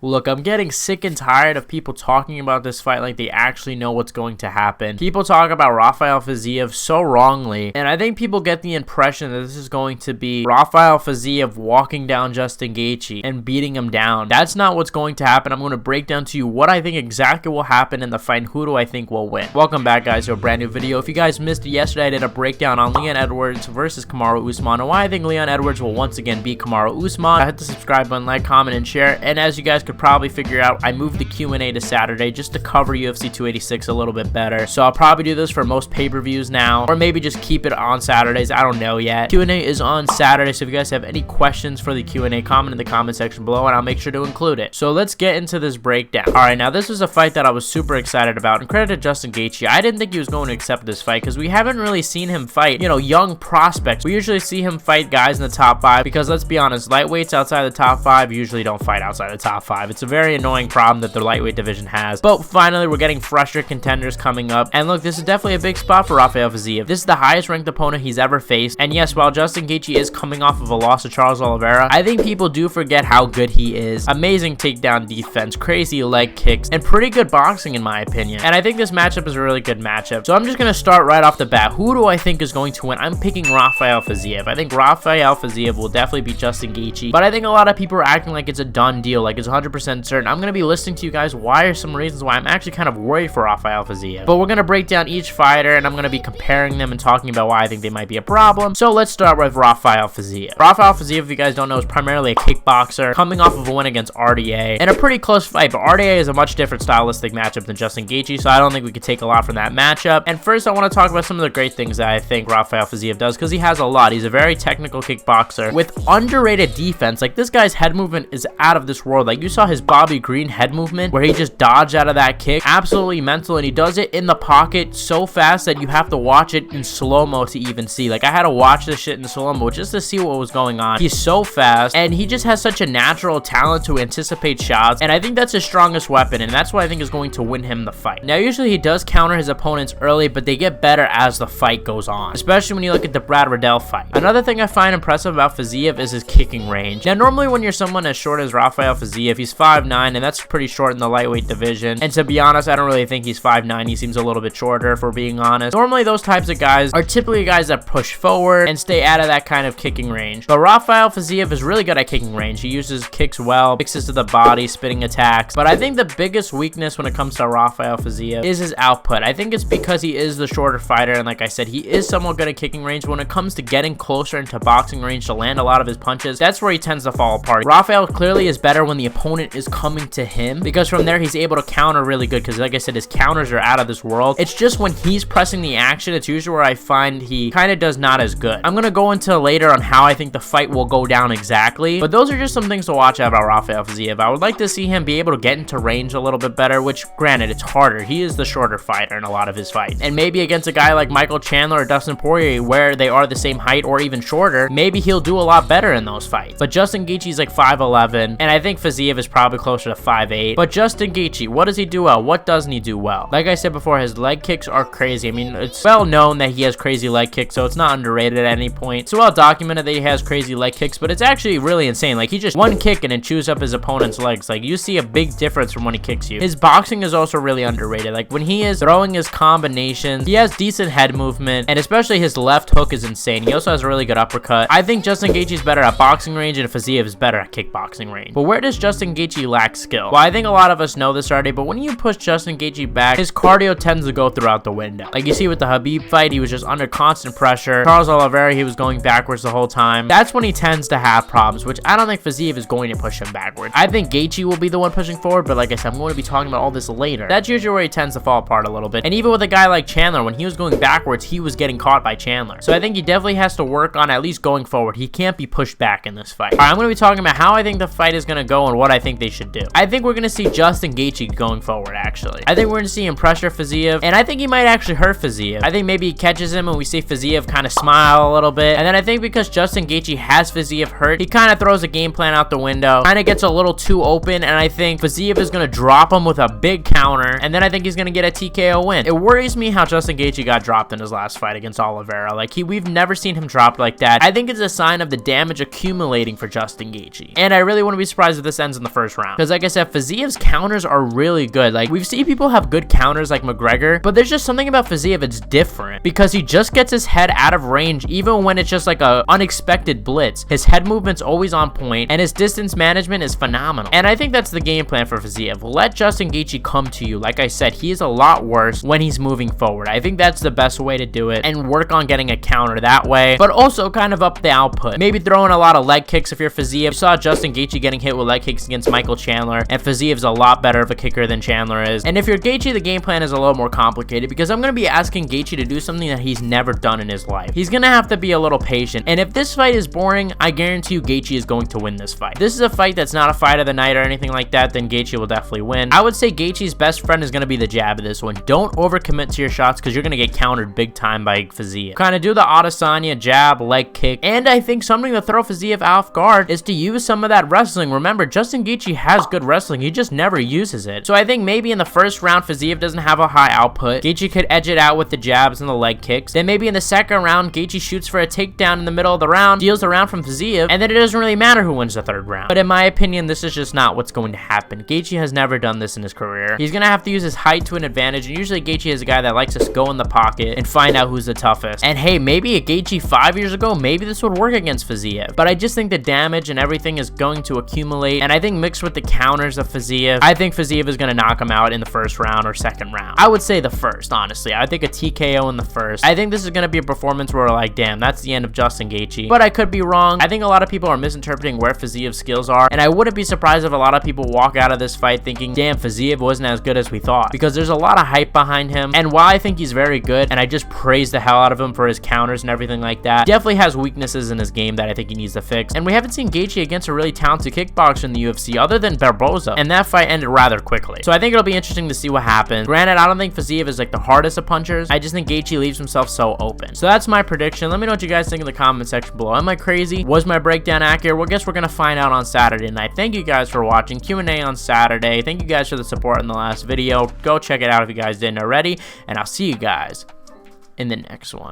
Look, I'm getting sick and tired of people talking about this fight like they actually know what's going to happen. People talk about Rafael Fiziev so wrongly, and I think people get the impression that this is going to be Rafael Fiziev walking down Justin Gaethje and beating him down. That's not what's going to happen. I'm going to break down to you what I think exactly will happen in the fight and who do I think will win. Welcome back, guys, to a brand new video. If you guys missed it yesterday, I did a breakdown on Leon Edwards versus Kamaru Usman and why I think Leon Edwards will once again beat Kamaru Usman. Hit the subscribe button, like, comment, and share. And as you guys could probably figure out, I moved the Q&A to Saturday just to cover UFC 286 a little bit better. So I'll probably do this for most pay-per-views now, or maybe just keep it on Saturdays. I don't know yet. Q&A is on Saturday, so if you guys have any questions for the Q&A, comment in the comment section below, and I'll make sure to include it. So let's get into this breakdown. All right, now this was a fight that I was super excited about, and credit to Justin Gaethje. I didn't think he was going to accept this fight because we haven't really seen him fight, you know, young prospects. We usually see him fight guys in the top 5 because, let's be honest, lightweights outside the top 5 usually don't fight outside the top 5. It's a very annoying problem that the lightweight division has. But finally, we're getting fresher contenders coming up. And look, this is definitely a big spot for Rafael Fiziev. This is the highest ranked opponent he's ever faced. And yes, while Justin Gaethje is coming off of a loss to Charles Oliveira, I think people do forget how good he is. Amazing takedown defense, crazy leg kicks, and pretty good boxing in my opinion. And I think this matchup is a really good matchup. So I'm just going to start right off the bat. Who do I think is going to win? I'm picking Rafael Fiziev. I think Rafael Fiziev will definitely beat Justin Gaethje. But I think a lot of people are acting like it's a done deal, like it's 100% certain. I'm going to be listing to you guys why are some reasons why I'm actually kind of worried for Rafael Fiziev. But we're going to break down each fighter, and I'm going to be comparing them and talking about why I think they might be a problem. So let's start with Rafael Fiziev. Rafael Fiziev, if you guys don't know, is primarily a kickboxer coming off of a win against RDA in a pretty close fight, but RDA is a much different stylistic matchup than Justin Gaethje, so I don't think we could take a lot from that matchup. And first, I want to talk about some of the great things that I think Rafael Fiziev does, because he has a lot. He's a very technical kickboxer with underrated defense. Like, this guy's head movement is out of this world. Like, you saw his Bobby Green head movement where he just dodged out of that kick. Absolutely mental, and he does it in the pocket so fast that you have to watch it in slow-mo to even see. Like, I had to watch this shit in slow-mo just to see what was going on. He's so fast, and he just has such a natural talent to anticipate shots, and I think that's his strongest weapon, and that's what I think is going to win him the fight. Now, usually he does counter his opponents early, but they get better as the fight goes on, especially when you look at the Brad Riddell fight. Another thing I find impressive about Fiziev is his kicking range. Now, normally when you're someone as short as Rafael Fiziev, he's 5'9", and that's pretty short in the lightweight division, and to be honest, I don't really think he's 5'9". He seems a little bit shorter, if we're being honest. Normally, those types of guys are typically guys that push forward and stay out of that kind of kicking range, but Rafael Fiziev is really good at kicking range. He uses kicks well, kicks to the body, spinning attacks, but I think the biggest weakness when it comes to Rafael Fiziev is his output. I think it's because he is the shorter fighter, and like I said, he is somewhat good at kicking range. When it comes to getting closer into boxing range to land a lot of his punches, that's where he tends to fall apart. Rafael clearly is better when the opponent is coming to him, because from there he's able to counter really good, because like I said, his counters are out of this world. It's just when he's pressing the action, it's usually where I find he kind of does not as good. I'm going to go into later on how I think the fight will go down exactly, but those are just some things to watch out about Rafael Fiziev. I would like to see him be able to get into range a little bit better, which granted, it's harder. He is the shorter fighter in a lot of his fights, and maybe against a guy like Michael Chandler or Dustin Poirier, where they are the same height or even shorter, maybe he'll do a lot better in those fights. But Justin Gaethje's like 5'11", and I think Fiziev is probably closer to 5'8". But Justin Gaethje, what does he do well? What doesn't he do well? Like I said before, his leg kicks are crazy. I mean, it's well known that he has crazy leg kicks, so it's not underrated at any point. It's well documented that he has crazy leg kicks, but it's actually really insane. Like, he just one kick and it chews up his opponent's legs. Like, you see a big difference from when he kicks you. His boxing is also really underrated. Like, when he is throwing his combinations, he has decent head movement, and especially his left hook is insane. He also has a really good uppercut. I think Justin Gaethje is better at boxing range, and Fiziev is better at kickboxing range. But where does Justin Gaethje lack skill? Well, I think a lot of us know this already, but when you push Justin Gaethje back, his cardio tends to go throughout the window. Like you see with the Khabib fight, he was just under constant pressure. Charles Oliveira, he was going backwards the whole time. That's when he tends to have problems, which I don't think Fiziev is going to push him backwards. I think Gaethje will be the one pushing forward, but like I said, I'm going to be talking about all this later. That's usually where he tends to fall apart a little bit. And even with a guy like Chandler, when he was going backwards, he was getting caught by Chandler. So I think he definitely has to work on at least going forward. He can't be pushed back in this fight. All right, I'm going to be talking about how I think the fight is going to go and what I think they should do. I think we're going to see Justin Gaethje going forward, actually. I think we're going to see him pressure Fiziev, and I think he might actually hurt Fiziev. I think maybe he catches him and we see Fiziev kind of smile a little bit. And then I think because Justin Gaethje has Fiziev hurt, he kind of throws the game plan out the window, kind of gets a little too open, and I think Fiziev is going to drop him with a big counter, and then I think he's going to get a TKO win. It worries me how Justin Gaethje got dropped in his last fight against Oliveira. Like, we've never seen him dropped like that. I think it's a sign of the damage accumulating for Justin Gaethje, and I really wouldn't be surprised if this ends in the first round. Because like I said, Fiziev's counters are really good. Like, we've seen people have good counters like McGregor, but there's just something about Fiziev, it's different because he just gets his head out of range even when it's just like a unexpected blitz. His head movement's always on point, and his distance management is phenomenal. And I think that's the game plan for Fiziev. Let Justin Gaethje come to you. Like I said, he is a lot worse when he's moving forward. I think that's the best way to do it, and work on getting a counter that way, but also kind of up the output. Maybe throwing a lot of leg kicks if you're Fiziev. You saw Justin Gaethje getting hit with leg kicks against Michael Chandler, and Fiziev's a lot better of a kicker than Chandler is. And if you're Gaethje, the game plan is a little more complicated because I'm going to be asking Gaethje to do something that he's never done in his life. He's going to have to be a little patient, and if this fight is boring, I guarantee you Gaethje is going to win this fight. This is a fight that's not a fight of the night or anything like that, then Gaethje will definitely win. I would say Gaethje's best friend is going to be the jab of this one. Don't overcommit to your shots because you're going to get countered big time by Fiziev. Kind of do the Adesanya jab, leg kick, and I think something to throw Fiziev off guard is to use some of that wrestling. Remember, Justin Gaethje has good wrestling, he just never uses it. So I think maybe in the first round, Fiziev doesn't have a high output. Gaethje could edge it out with the jabs and the leg kicks. Then maybe in the second round, Gaethje shoots for a takedown in the middle of the round, deals the round from Fiziev, and then it doesn't really matter who wins the third round. But in my opinion, this is just not what's going to happen. Gaethje has never done this in his career. He's going to have to use his height to an advantage, and usually Gaethje is a guy that likes to go in the pocket and find out who's the toughest. And hey, maybe a Gaethje 5 years ago, maybe this would work against Fiziev. But I just think the damage and everything is going to accumulate, and I think mixed with the counters of Fiziev, I think Fiziev is going to knock him out in the first round or second round. I would say the first, honestly. I think a TKO in the first. I think this is going to be a performance where we're like, damn, that's the end of Justin Gaethje. But I could be wrong. I think a lot of people are misinterpreting where Fiziev's skills are, and I wouldn't be surprised if a lot of people walk out of this fight thinking, damn, Fiziev wasn't as good as we thought, because there's a lot of hype behind him. And while I think he's very good, and I just praise the hell out of him for his counters and everything like that, definitely has weaknesses in his game that I think he needs to fix. And we haven't seen Gaethje against a really talented kickboxer in the UFC other than Barboza, and that fight ended rather quickly. So I think it'll be interesting to see what happens. Granted, I don't think Fiziev is like the hardest of punchers. I just think Gaethje leaves himself so open. So that's my prediction. Let me know what you guys think in the comment section below. Am I crazy? Was my breakdown accurate? Well, I guess we're gonna find out on Saturday night. Thank you guys for watching. Q&A on Saturday. Thank you guys for the support in the last video. Go check it out if you guys didn't already, and I'll see you guys in the next one.